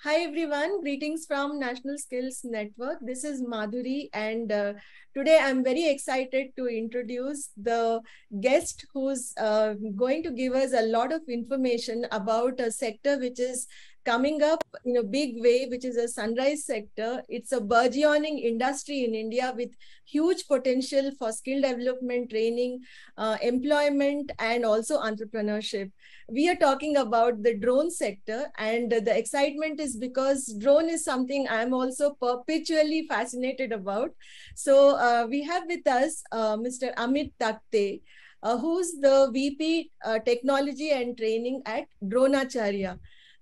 Hi everyone, greetings from National Skills Network. This is Madhuri, and today I'm very excited to introduce the guest who's going to give us a lot of information about a sector which is coming up in a big way, which is a sunrise sector. It's a burgeoning industry in India with huge potential for skill development, training, employment, and also entrepreneurship. We are talking about the drone sector, and the excitement is because drone is something I'm also perpetually fascinated about. So we have with us Mr. Amit Takte, who's the VP Technology and Training at DroneAcharya.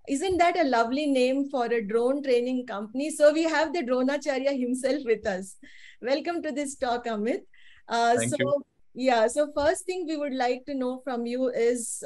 Isn't that a lovely name for a drone training company? So we have the DroneAcharya himself with us. Welcome to this talk, Amit. Uh, Thank you. so yeah, so first thing we would like to know from you is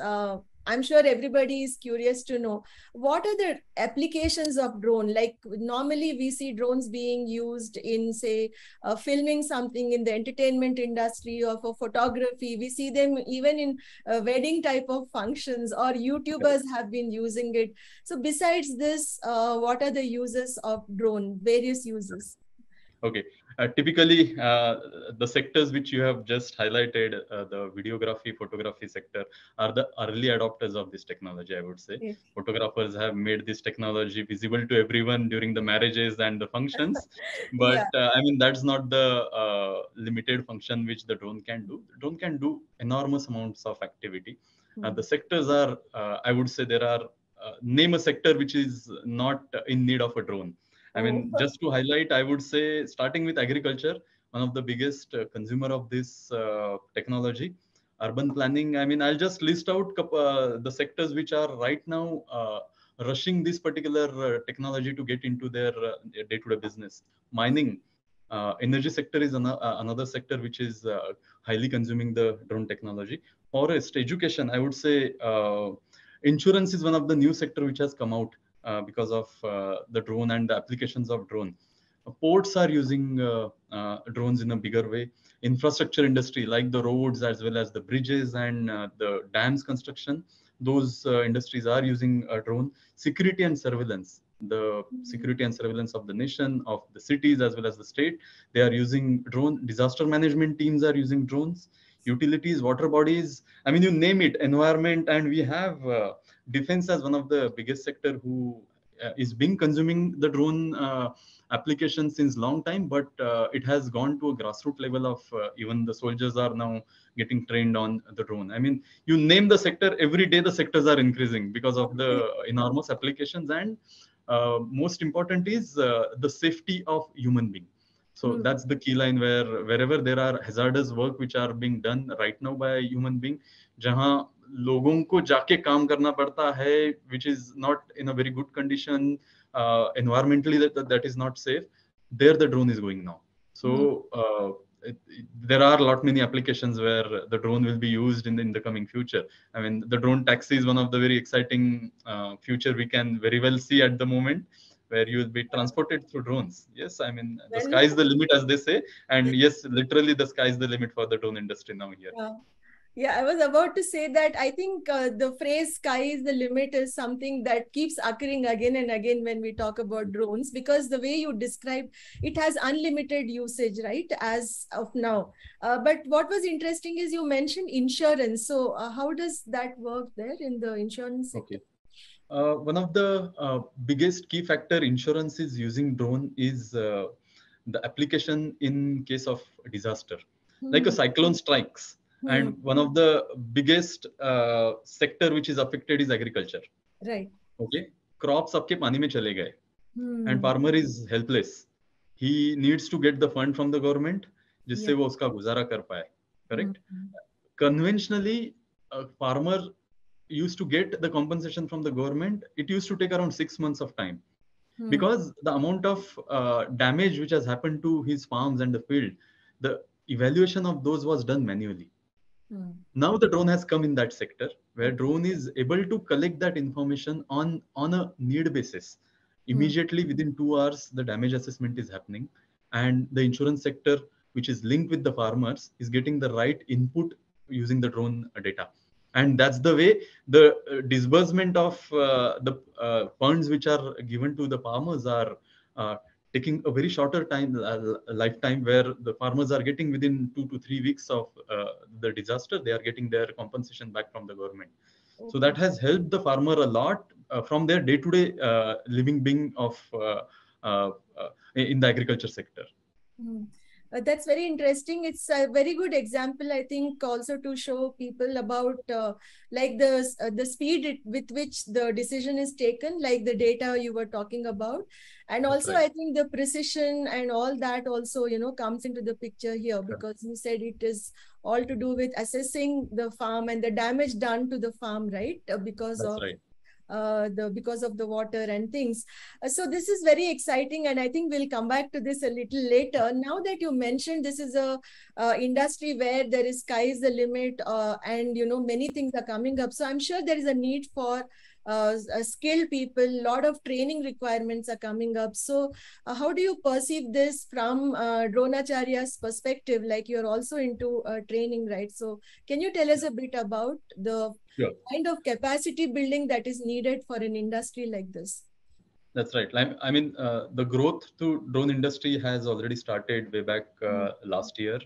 I'm sure everybody is curious to know what are the applications of drone. Like normally we see drones being used in, say, filming something in the entertainment industry or for photography. We see them even in wedding type of functions, or YouTubers have been using it. So besides this, what are the uses of drone, various uses? Okay. Typically, the sectors which you have just highlighted, the videography, photography sector, are the early adopters of this technology, I would say. Yes. Photographers have made this technology visible to everyone during the marriages and the functions. But Yeah. I mean, that's not the limited function which the drone can do. The drone can do enormous amounts of activity. The sectors are, I would say, there are, name a sector which is not in need of a drone. I Oh. mean, just to highlight, I would say, starting with agriculture, one of the biggest consumer of this technology, urban planning. I mean, I'll just list out the sectors which are right now rushing this particular technology to get into their day-to-day business. Mining, energy sector is another sector which is highly consuming the drone technology. Forest, education, I would say, insurance is one of the new sector which has come out because of the drone and the applications of drone. Ports are using drones in a bigger way. Infrastructure industry like the roads as well as the bridges and the dams construction, those industries are using a drone. Security and surveillance, the security and surveillance of the nation, of the cities as well as the state, they are using drone. Disaster management teams are using drones. Utilities, water bodies, I mean, you name it, environment. And we have defense as one of the biggest sector who is being consuming the drone application since long time, but it has gone to a grassroots level of even the soldiers are now getting trained on the drone. I mean, you name the sector, every day the sectors are increasing because of the enormous applications. And most important is the safety of human being. So that's the key line, where wherever there are hazardous work which are being done right now by a human being, जहाँ लोगों को जाके काम करना पड़ता है, which is not in a very good condition, environmentally that is not safe, there the drone is going now. So there are a lot many applications where the drone will be used in the coming future. I mean, the drone taxi is one of the very exciting future we can very well see at the moment, where you will be transported through drones. Yes, I mean, the sky is the limit, as they say. And yes, literally the sky is the limit for the drone industry now here. Yeah. Yeah, I was about to say that I think the phrase sky is the limit is something that keeps occurring again and again when we talk about drones, because the way you describe it has unlimited usage, right, as of now. But what was interesting is you mentioned insurance. So how does that work there in the insurance sector? Okay. One of the biggest key factor insurance is using drone is the application in case of disaster, like a cyclone strikes. And one of the biggest sector which is affected is agriculture. Right. Okay, crops आपके पानी में चले गए, and farmer is helpless. He needs to get the fund from the government जिससे वो उसका गुजारा कर पाए. Correct. Conventionally, a farmer used to get the compensation from the government. It used to take around 6 months of time, because the amount of damage which has happened to his farms and the field, the evaluation of those was done manually. Now the drone has come in that sector, where drone is able to collect that information on a need basis. Immediately within 2 hours, the damage assessment is happening, and the insurance sector, which is linked with the farmers, is getting the right input using the drone data. And that's the way the disbursement of the funds which are given to the farmers are uh, taking a very shorter time lifetime, where the farmers are getting within 2 to 3 weeks of the disaster, they are getting their compensation back from the government. So that Okay. has helped the farmer a lot from their day to day living being of uh, in the agriculture sector. Hmm. That's very interesting. It's a very good example, I think, also to show people about like the speed with which the decision is taken, like the data you were talking about, and That's also right. I think the precision and all that also comes into the picture here, Sure. because you said it is all to do with assessing the farm and the damage done to the farm, right? Because That's of right. because of the water and things. So this is very exciting, and I think we'll come back to this a little later. Now that you mentioned this is a industry where there is sky is the limit, and many things are coming up. So I'm sure there is a need for skilled people. A lot of training requirements are coming up. So how do you perceive this from Dronacharya's perspective? Like, you're also into training, right? So can you tell us a bit about the Sure. kind of capacity building that is needed for an industry like this? That's right. I mean, the growth to drone industry has already started way back Hmm. last year,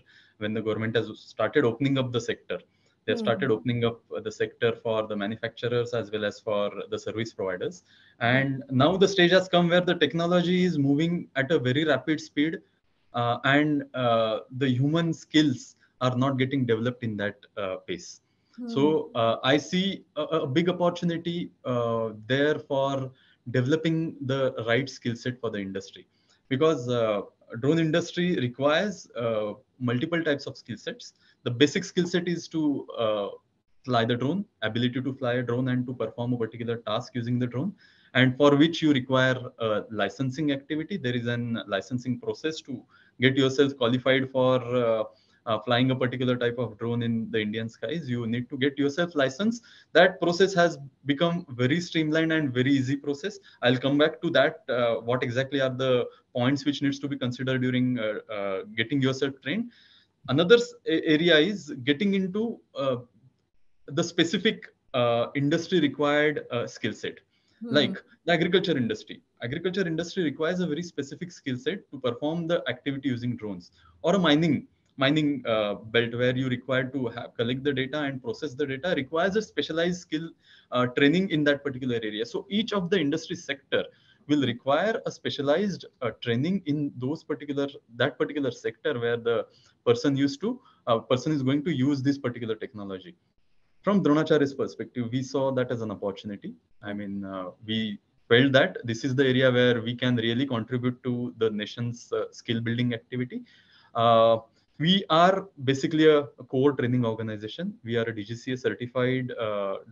when the government has started opening up the sector. They have Hmm. started opening up the sector for the manufacturers as well as for the service providers. Yeah. And now the stage has come where the technology is moving at a very rapid speed, and the human skills are not getting developed in that pace. Hmm. So I see a big opportunity there for developing the right skill set for the industry, because drone industry requires multiple types of skill sets. The basic skill set is to fly the drone, ability to fly a drone and to perform a particular task using the drone, and for which you require licensing activity. There is an licensing process to get yourself qualified for flying a particular type of drone in the Indian skies. You need to get yourself licensed. That process has become very streamlined and very easy process. I'll come back to that. What exactly are the points which needs to be considered during getting yourself trained? Another area is getting into the specific industry required skill set, Hmm. like the agriculture industry requires a very specific skill set to perform the activity using drones, or a mining belt, where you require to collect the data and process the data, requires a specialized skill training in that particular area. So each of the industry sector will require a specialized training in that particular sector, where the person is going to use this particular technology. From Dronacharya's perspective, we saw that as an opportunity. I mean, we felt that this is the area where we can really contribute to the nation's skill building activity. Uh, we are basically a core training organization. We are a DGCA certified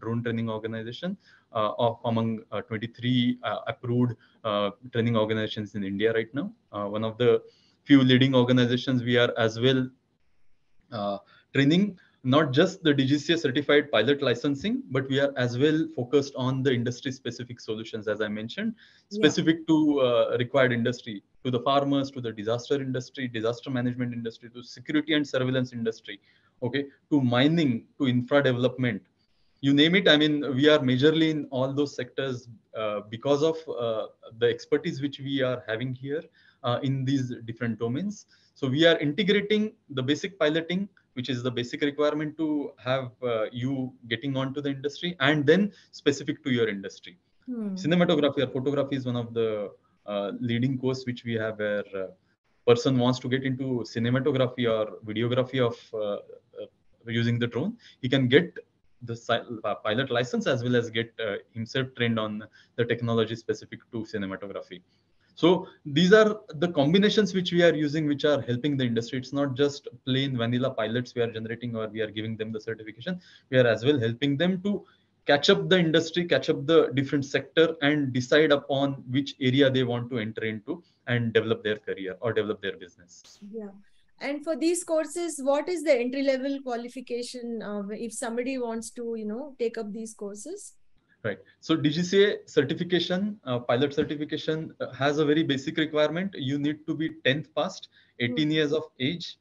drone training organization of among 23 approved training organizations in India right now. One of the few leading organizations. We are as well uh, training not just the DGCA certified pilot licensing, but we are as well focused on the industry specific solutions, as I mentioned, Yeah. specific to required industry, to the farmers, to the disaster industry, disaster management industry, to security and surveillance industry, okay, to mining, to infra development, you name it. I mean, we are majorly in all those sectors because of the expertise which we are having here in these different domains. So we are integrating the basic piloting, which is the basic requirement to have you getting onto the industry, and then specific to your industry. Hmm. Cinematography or photography is one of the leading course which we have, where person wants to get into cinematography or videography of using the drone, he can get the pilot license as well as get himself trained on the technology specific to cinematography. So these are the combinations which we are using, which are helping the industry. It's not just plain vanilla pilots we are generating or we are giving them the certification. We are as well helping them to catch up the industry, catch up the different sector, and decide upon which area they want to enter into and develop their career or develop their business. Yeah. And for these courses, what is the entry level qualification if somebody wants to, take up these courses? Right. So DGCA certification, pilot certification has a very basic requirement. You need to be 10th passed, Hmm. 18 years of age.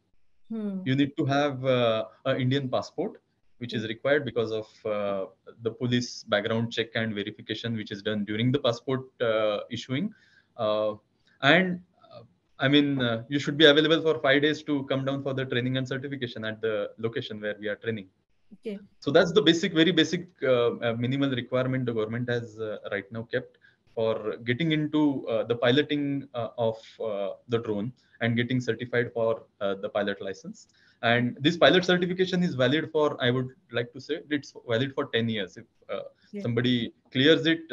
Hmm. You need to have an Indian passport, which is required because of the police background check and verification, which is done during the passport issuing. Uh, and I mean, you should be available for 5 days to come down for the training and certification at the location where we are training. Okay. So that's the basic, very basic minimal requirement the government has right now kept for getting into the piloting of the drone and getting certified for the pilot license. And this pilot certification is valid for, I would like to say, it's valid for 10 years. If Yeah. somebody clears it,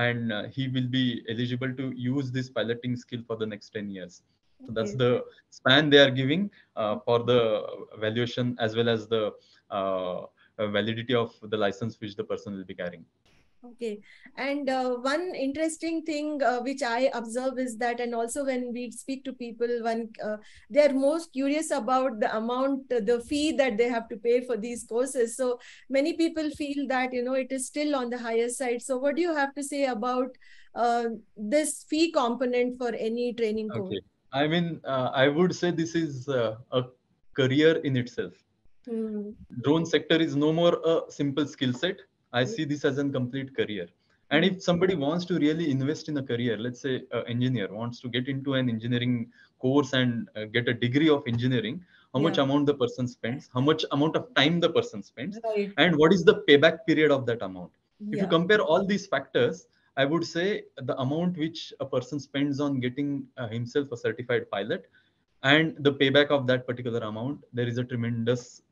and he will be eligible to use this piloting skill for the next 10 years. So that's Okay. the span they are giving for the valuation as well as the validity of the license which the person will be carrying. Okay. And one interesting thing which I observe is that, and also when we speak to people, they're most curious about the amount, the fee that they have to pay for these courses. So many people feel that, it is still on the higher side. So what do you have to say about this fee component for any training course? Okay. I mean, I would say this is a career in itself. Hmm. Drone sector is no more a simple skill set. I see this as a complete career. And Hmm. if somebody wants to really invest in a career, let's say an engineer wants to get into an engineering course and get a degree of engineering, how much Yeah. amount the person spends, how much amount of time the person spends, Right. and what is the payback period of that amount. If you Yeah. compare all these factors, I would say the amount which a person spends on getting himself a certified pilot and the payback of that particular amount, there is a tremendous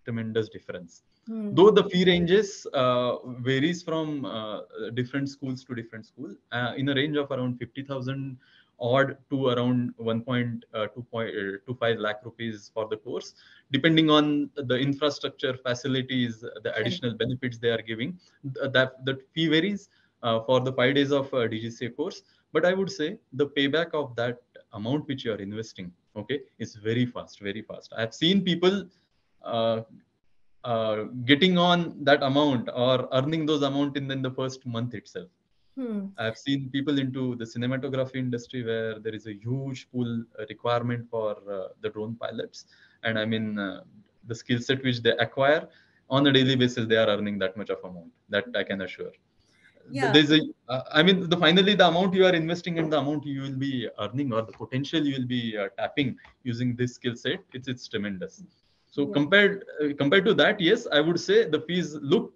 difference. Hmm. Though the fee ranges varies from different schools to different school, in a range of around 50,000 odd to around 1.25 lakh rupees for the course, depending on the infrastructure, facilities, the Right. additional benefits they are giving. That the fee varies for the 5 days of DGCA course. But I would say the payback of that amount which you are investing, okay, is very fast, very fast. I have seen people uh, getting on that amount or earning those amount in the first month itself. Hmm. I have seen people into the cinematography industry where there is a huge pool requirement for the drone pilots, and I mean the skill set which they acquire on a daily basis, they are earning that much of amount. That I can assure. Yeah. There's a I mean the finally the amount you are investing and the amount you will be earning or the potential you will be tapping using this skill set, it's tremendous. So Yeah. compared to that, yes, I would say the fees look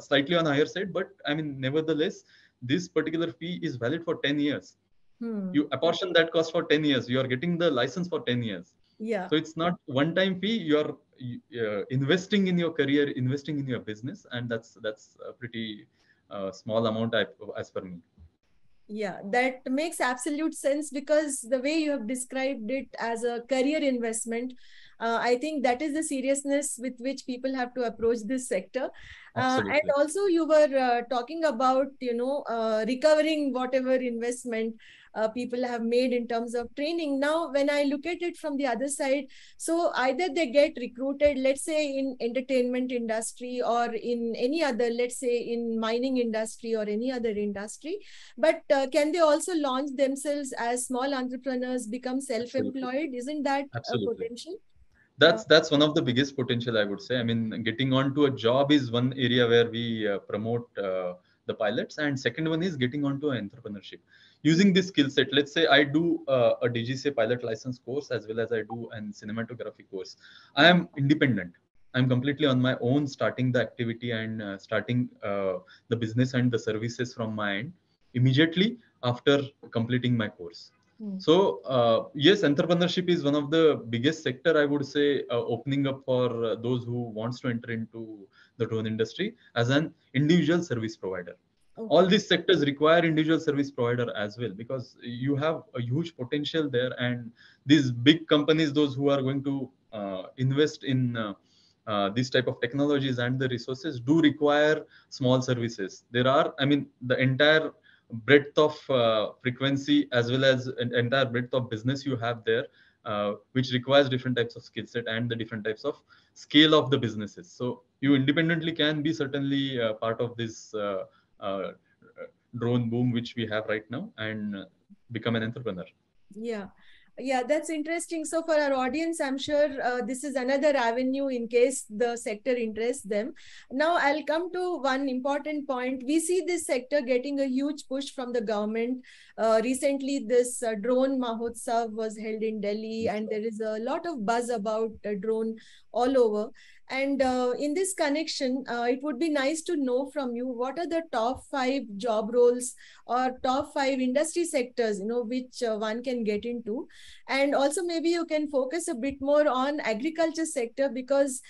slightly on higher side, but I mean nevertheless this particular fee is valid for 10 years. Hmm. You apportion that cost for 10 years, you are getting the license for 10 years. Yeah. So it's not one time fee, you are investing in your career, investing in your business, and that's a pretty small amount as per me. Yeah, that makes absolute sense because the way you have described it as a career investment, I think that is the seriousness with which people have to approach this sector. And Absolutely. also, you were talking about, recovering whatever investment people have made in terms of training. Now, when I look at it from the other side, so either they get recruited, let's say in entertainment industry or in any other, let's say in mining industry or any other industry, but can they also launch themselves as small entrepreneurs, become Absolutely. self-employed? Isn't that a Absolutely. potential? Uh, That's one of the biggest potential, I would say. I mean, getting onto a job is one area where we promote the pilots, and second one is getting onto entrepreneurship using this skill set. Let's say I do a DGCA pilot license course as well as I do an cinematography course. I am independent. I'm completely on my own, starting the activity and starting the business and the services from my end immediately after completing my course. hmm. So yes, entrepreneurship is one of the biggest sector, I would say, opening up for those who wants to enter into the drone industry as an individual service provider. All Okay. these sectors require individual service provider as well because you have a huge potential there, and these big companies, those who are going to invest in these type of technologies and the resources, do require small services. There are, I mean, the entire breadth of frequency as well as an entire breadth of business you have there, which requires different types of skill set and the different types of scale of the businesses. So you independently can be certainly part of this drone boom which we have right now and become an entrepreneur. Yeah. Yeah, that's interesting. So, for our audience, I'm sure this is another avenue in case the sector interests them. Now, I'll come to one important point. We see this sector getting a huge push from the government. Recently, this drone Mahotsav was held in Delhi, and there is a lot of buzz about drone all over. And in this connection, it would be nice to know from you what are the top five job roles or top five industry sectors, which one can get into, and also maybe you can focus a bit more on agriculture sector, because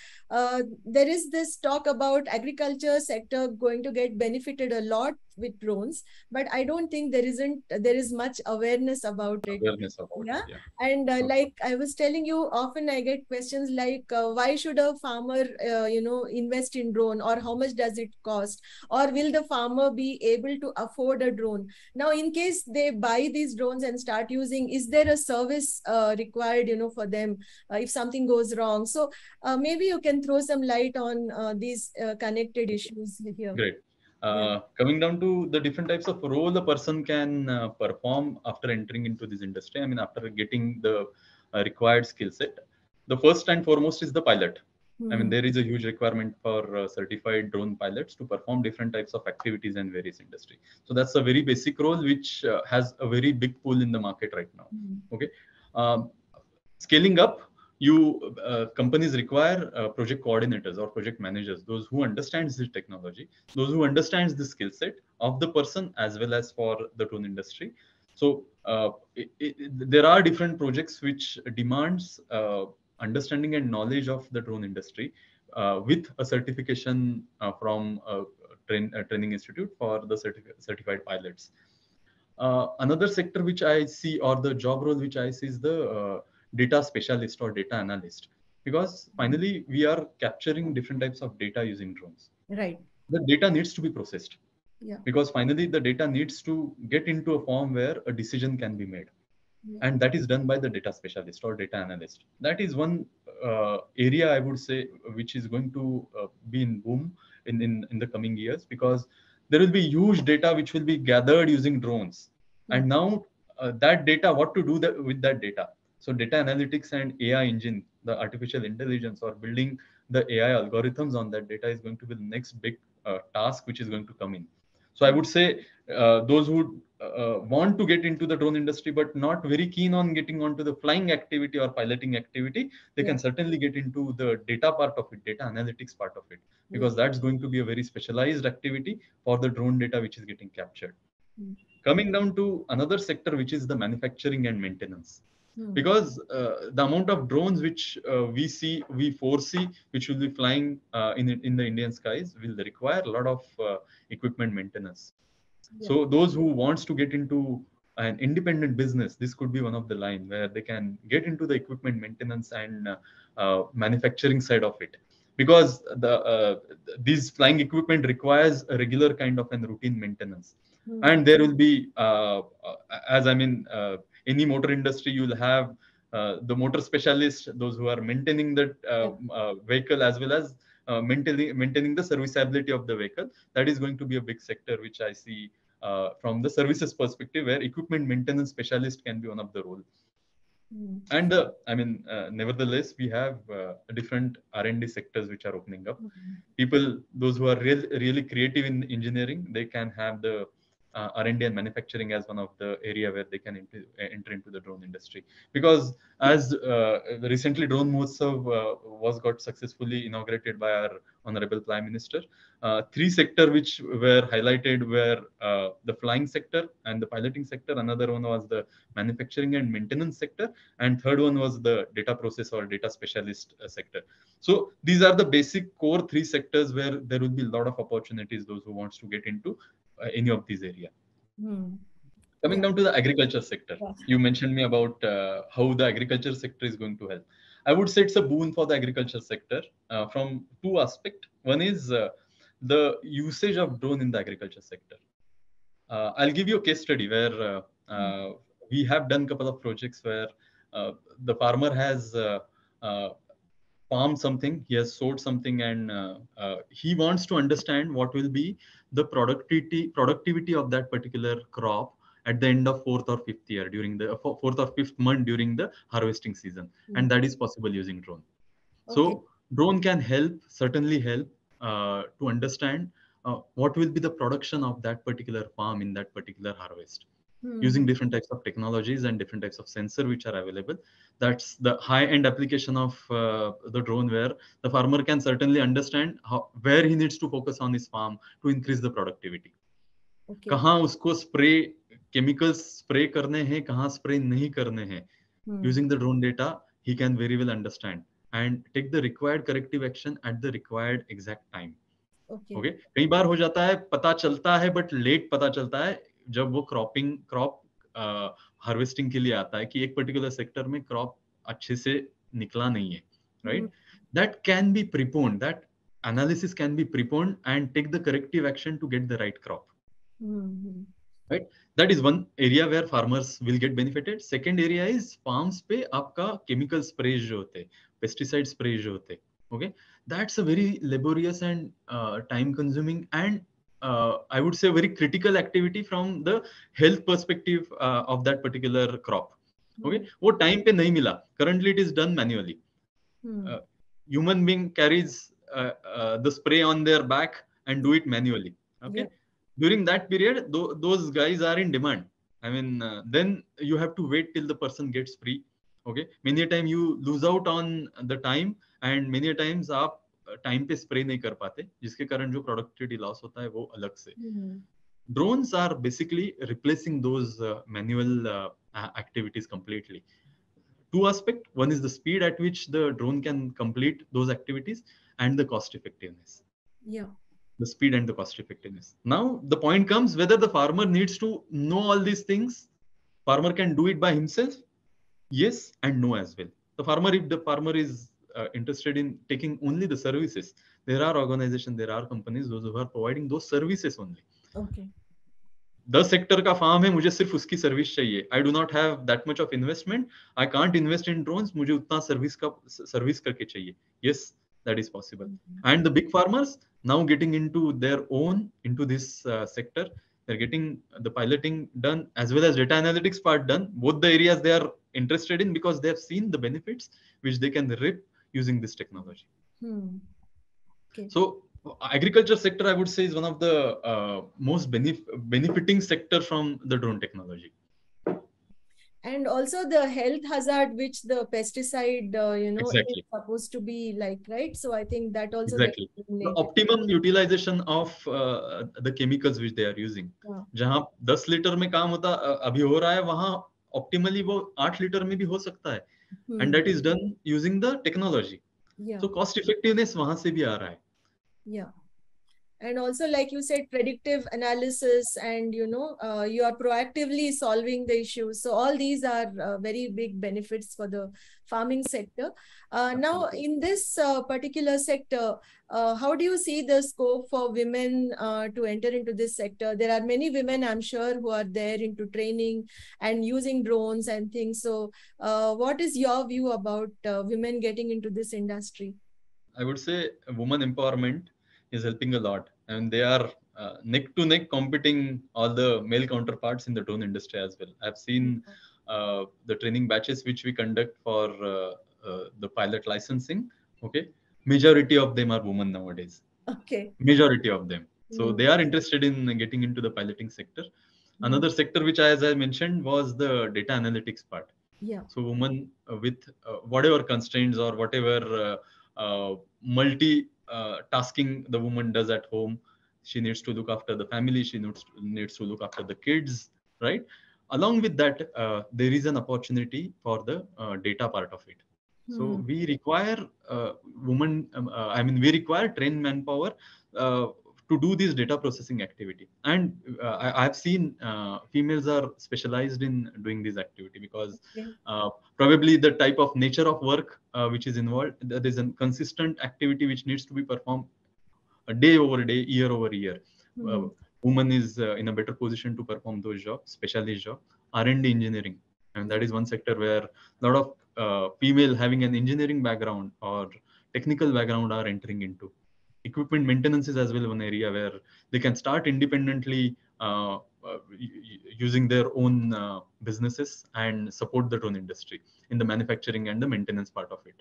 there is this talk about agriculture sector going to get benefited a lot with drones, but I don't think there is much awareness about it. Awareness about it. Yeah. Yeah. And Okay. like I was telling you, often I get questions like, why should a farmer invest in drone, or how much does it cost, or will the farmer be able to afford a drone? Now, in case they buy these drones and start using, is there a service required, for them if something goes wrong? So maybe you can throw some light on these connected issues here. Great. Yeah. Coming down to the different types of role a person can perform after entering into this industry, I mean, after getting the required skill set, the first and foremost is the pilot. I mean, Hmm. there is a huge requirement for certified drone pilots to perform different types of activities in various industry. So that's a very basic role which has a very big pull in the market right now. Hmm. Okay. Um, Scaling up, you companies require project coordinators or project managers, those who understands this technology, those who understands the skill set of the person as well as for the drone industry. So there are different projects which demands understanding and knowledge of the drone industry with a certification from a training institute for the certified pilots. Another sector which I see, or the job role which I see, is the data specialist or data analyst, because finally we are capturing different types of data using drones. Right. The data needs to be processed, Yeah. because finally the data needs to get into a form where a decision can be made, Yeah. and that is done by the data specialist or data analyst. That is one area I would say which is going to be in boom in the coming years, because there will be huge data which will be gathered using drones. Hmm. And now that data, what to do with that data? So data analytics and AI engine, the artificial intelligence, or building the AI algorithms on that data is going to be the next big task which is going to come in. So I would say those who want to get into the drone industry but not very keen on getting onto the flying activity or piloting activity, they Yeah. can certainly get into the data part of it, data analytics part of it, Yeah. because that's going to be a very specialized activity for the drone data which is getting captured. Hmm. Coming down to another sector, which is the manufacturing and maintenance, Hmm. because the amount of drones which we foresee which will be flying in the Indian skies will require a lot of equipment maintenance. Yeah. So those who wants to get into an independent business, this could be one of the line where they can get into the equipment maintenance and manufacturing side of it, because these flying equipment requires a regular kind of an routine maintenance. Hmm. And there will be as I mean any motor industry, you'll have the motor specialist, those who are maintaining the Yeah. vehicle, as well as maintaining the serviceability of the vehicle. That is going to be a big sector which I see from the services perspective, where equipment maintenance specialist can be one of the role. Hmm. And I mean, nevertheless, we have different R&D sectors which are opening up. Hmm. People, those who are really creative in engineering, they can have the R&D and manufacturing as one of the area where they can enter into the drone industry. Because as recently drone Mahotsav was got successfully inaugurated by our honorable prime minister, three sector which were highlighted were the flying sector and the piloting sector. Another one was the manufacturing and maintenance sector, and third one was the data process or data specialist sector. So these are the basic core three sectors where there will be a lot of opportunities, those who wants to get into any of these area. Hmm. Coming Yeah. down to the agriculture sector, Yeah. you mentioned me about how the agriculture sector is going to help. I would say it's a boon for the agriculture sector from two aspects. One is the usage of drone in the agriculture sector. I'll give you a case study where Hmm. we have done a couple of projects where uh, the farmer has farmed something, he has sowed something, and he wants to understand what will be the productivity of that particular crop at the end of fourth or fifth year during the fourth or fifth month during the harvesting season, and that is possible using drone. Okay. So drone can help, certainly help to understand what will be the production of that particular farm in that particular harvest, using different types of technologies and different types of sensor which are available. That's the high end application of the drone, where the farmer can certainly understand where he needs to focus on his farm to increase the productivity. Okay. कहाँ उसको spray chemicals spray करने हैं, कहाँ spray नहीं करने हैं. Using the drone data, he can very well understand and take the required corrective action at the required exact time. Okay. Okay कई बार हो जाता है, पता चलता है बट लेट पता चलता है जब वो क्रॉप हार्वेस्टिंग के लिए आता है कि एक पर्टिकुलर सेक्टर में क्रॉप अच्छे से निकला नहीं है, right. That can be preponed, that analysis can be preponed and take the corrective action to get the right crop, right. That is one area where farmers will get benefited. Second area is farms पे आपका chemical sprays जो होते, pesticide sprays जो होते, okay, that's a very laborious and time consuming and I would say very critical activity from the health perspective of that particular crop. Okay, वो time पे नहीं मिला, currently it is done manually. Human being carries the spray on their back and do it manually, okay. During that period, those guys are in demand. I mean, then you have to wait till the person gets free. Okay, many a time you lose out on the time, and many a times आप time पे spray नहीं कर पाते, जिसके कारण जो productivity loss होता है वो अलग से. Drones are basically replacing those manual activities completely. Two aspects: one is the speed at which the drone can complete those activities, and the cost effectiveness. Yeah. The speed and the cost effectiveness. Now the point comes whether the farmer needs to know all these things. Farmer can do it by himself, yes and no as well. The farmer, if the farmer is interested in taking only the services, there are organizations, there are companies, those who are providing those services only. Okay. 10 sector का farm है, मुझे सिर्फ उसकी service चाहिए. I do not have that much of investment, I can't invest in drones, मुझे उतना service करके चाहिए. Yes, that is possible. And the big farmers now getting into their own into this sector, they're getting the piloting done as well as data analytics part done, both the areas they are interested in because they have seen the benefits which they can reap using this technology. Okay. So agriculture sector, I would say, is one of the most benefiting sector from the drone technology. And also the health hazard which the pesticide Exactly. is supposed to be like, right? So I think that also Exactly. The optimum utilization of the chemicals which they are using. जहाँ 10 litre में काम होता अभी हो रहा है, वहाँ optimally वो 8 लीटर में भी हो सकता है. And that is done using the technology. So cost effectiveness वहाँ से भी आ रहा है. Yeah. And also, like you said, predictive analysis, and you are proactively solving the issues. So all these are very big benefits for the farming sector. Now, in this particular sector, how do you see the scope for women to enter into this sector? There are many women, I'm sure, who are there into training and using drones and things. So what is your view about women getting into this industry? I would say woman empowerment is helping a lot, and they are neck to neck competing all the male counterparts in the drone industry as well. I've seen the training batches which we conduct for the pilot licensing. Okay, majority of them are women nowadays. Okay. Majority of them. So they are interested in getting into the piloting sector. Another sector which, as I mentioned, was the data analytics part. Yeah. So women with whatever constraints or whatever multi tasking the woman does at home, she needs to look after the family, she needs to look after the kids, right? Along with that, there is an opportunity for the data part of it. So we require we require trained manpower to do this data processing activity. And I've seen females are specialized in doing this activity because probably the type of nature of work which is involved, there is a consistent activity which needs to be performed a day over day, year over year. Woman is in a better position to perform those jobs, specialist job. R&D engineering, and that is one sector where a lot of female having an engineering background or technical background are entering into. Equipment maintenance is as well one area where they can start independently using their own businesses and support the drone industry in the manufacturing and the maintenance part of it.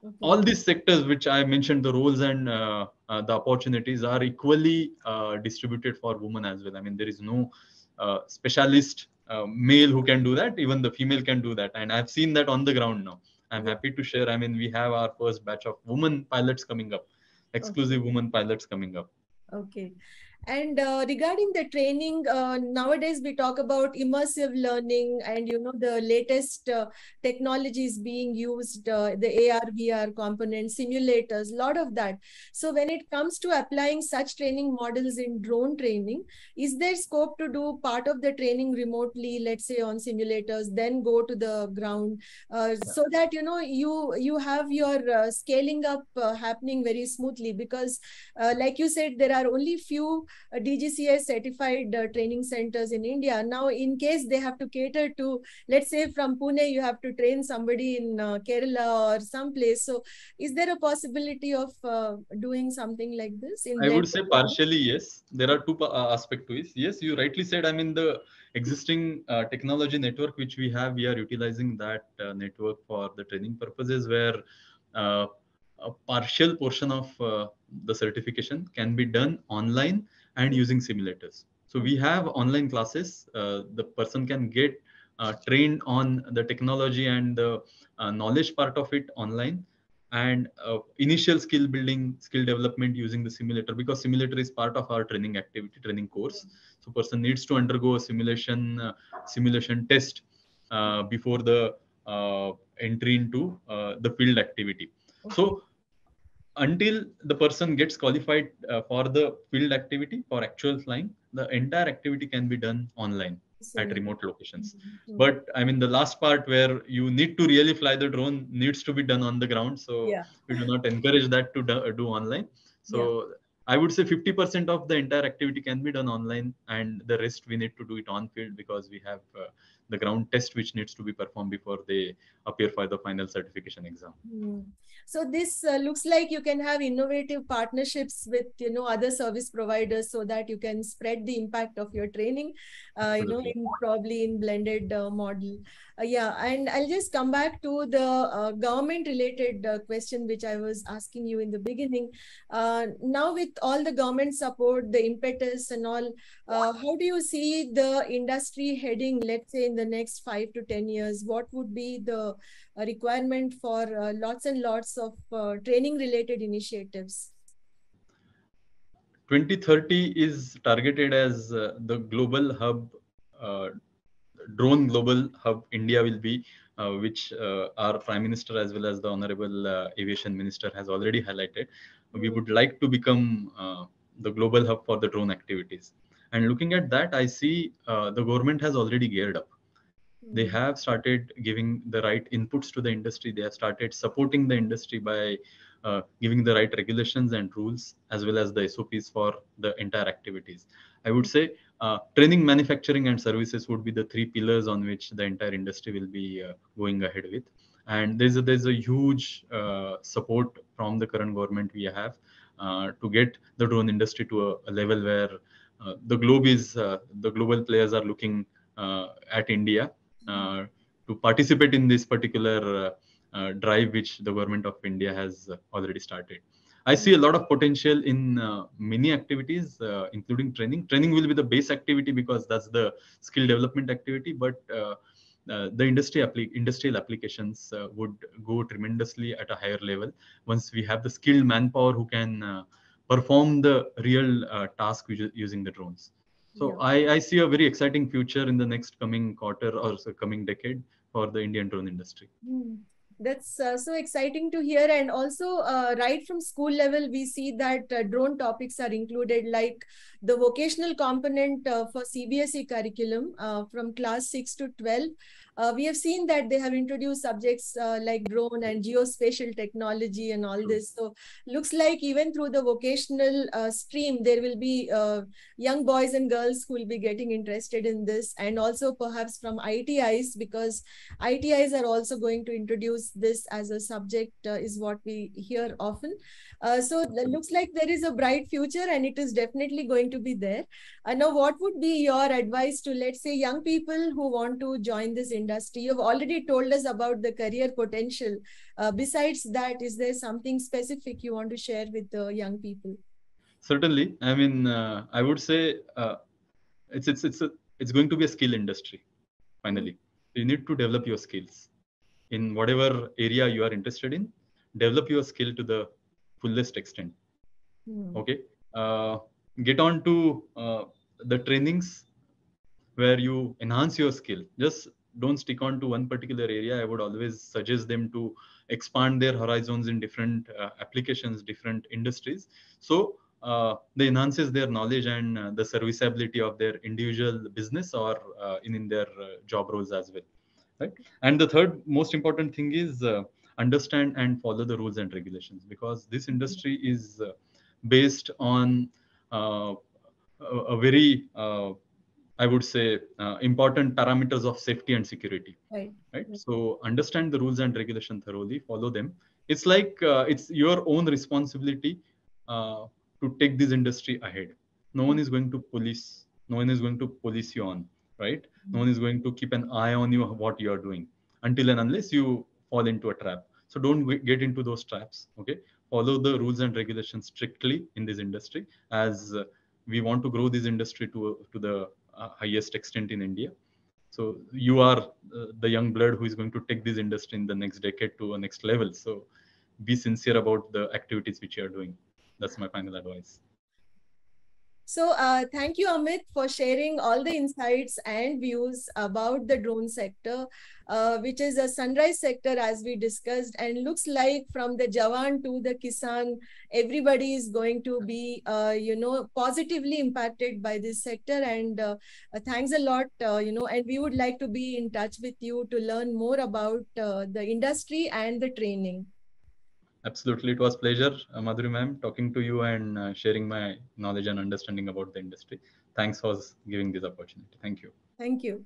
Okay. All these sectors which I mentioned, the roles and the opportunities are equally distributed for women as well. I mean, there is no specialist male who can do that. Even the female can do that, and I've seen that on the ground now. I'm happy to share. I mean, we have our first batch of women pilots coming up, exclusive women pilots coming up. Okay. And regarding the training, nowadays we talk about immersive learning and, the latest technologies being used, the AR, VR components, simulators, a lot of that. So when it comes to applying such training models in drone training, is there scope to do part of the training remotely, let's say on simulators, then go to the ground, so that, you have your scaling up happening very smoothly? Because like you said, there are only few DGCS certified training centers in India. Now, in case they have to cater to, let's say from Pune, you have to train somebody in Kerala or someplace. So is there a possibility of doing something like this in I would blended say learning? partially yes. There are two aspects to it. Yes, you rightly said. I mean, the existing technology network which we have, we are utilizing that network for the training purposes, where uh, a partial portion of the certification can be done online and using simulators. So we have online classes. The person can get trained on the technology and the knowledge part of it online, and initial skill building, skill development using the simulator, because simulator is part of our training activity, training course. So person needs to undergo a simulation test before the entry into the field activity. So until the person gets qualified for the field activity for actual flying, the entire activity can be done online at remote locations. But I mean, the last part where you need to really fly the drone needs to be done on the ground. So Yeah. we do not encourage that to do online. Yeah. So I would say 50% of the entire activity can be done online, and the rest we need to do it on field, because we have the ground test which needs to be performed before they appear for the final certification exam. So this looks like you can have innovative partnerships with, other service providers, so that you can spread the impact of your training, Absolutely. probably in blended model. Yeah, and I'll just come back to the government related question which I was asking you in the beginning. Now with all the government support, the impetus and all, how do you see the industry heading, let's say in the next 5 to 10 years? What would be the requirement for lots and lots of training related initiatives? 2030 is targeted as the global hub, uh, drone global hub India will be, which our Prime Minister as well as the Honorable Aviation Minister has already highlighted. We would like to become the global hub for the drone activities. And looking at that, I see the government has already geared up. They have started giving the right inputs to the industry. They have started supporting the industry by giving the right regulations and rules, as well as the SOPs for the entire activities. I would say training, manufacturing, and services would be the three pillars on which the entire industry will be going ahead with. And there's a huge support from the current government we have to get the drone industry to a level where the global players are looking at India to participate in this particular drive which the government of India has already started. I see a lot of potential in many activities, including training. Training will be the base activity because that's the skill development activity, but the industrial applications would go tremendously at a higher level once we have the skilled manpower who can perform the real task using the drones. So I see a very exciting future in the next coming quarter or so coming decade for the Indian drone industry. That's so exciting to hear. And also, right from school level, we see that drone topics are included, like the vocational component for CBSE curriculum from class 6 to 12. We have seen that they have introduced subjects like drone and geospatial technology and all this. So looks like even through the vocational stream, there will be young boys and girls who will be getting interested in this, and also perhaps from ITIs, because ITIs are also going to introduce this as a subject, is what we hear often. So it looks like there is a bright future, and it is definitely going to be there. Now, what would be your advice to, let's say, young people who want to join this industry? You've already told us about the career potential. Besides that, is there something specific you want to share with the young people? Certainly. I mean, I would say it's going to be a skill industry. Mm. Finally, you need to develop your skills in whatever area you are interested in. Develop your skill to the fullest extent. Mm. Okay. Uh, get on to the trainings where you enhance your skill. Just don't stick on to one particular area. I would always suggest them to expand their horizons in different applications, different industries. So they enhances their knowledge and the serviceability of their individual business or in their job roles as well. Right. And the third most important thing is understand and follow the rules and regulations, because this industry is based on uh, a very I would say important parameters of safety and security, Right. right? So understand the rules and regulation thoroughly, follow them. It's like it's your own responsibility uh, to take this industry ahead. No one is going to police. No one is going to police you on, right? No one is going to keep an eye on you what you are doing until and unless you fall into a trap. So don't get into those traps. Okay, follow the rules and regulations strictly in this industry, as we want to grow this industry to the highest extent in India. So you are the young blood who is going to take this industry in the next decade to a next level. So be sincere about the activities which you are doing. That's my final advice. So, thank you, Amit, for sharing all the insights and views about the drone sector, which is a sunrise sector, as we discussed. And looks like from the Jawan to the Kisan, everybody is going to be, positively impacted by this sector. And thanks a lot, and we would like to be in touch with you to learn more about the industry and the training. Absolutely, it was pleasure, Madhuri ma'am, talking to you and sharing my knowledge and understanding about the industry. Thanks for giving this opportunity. Thank you. Thank you.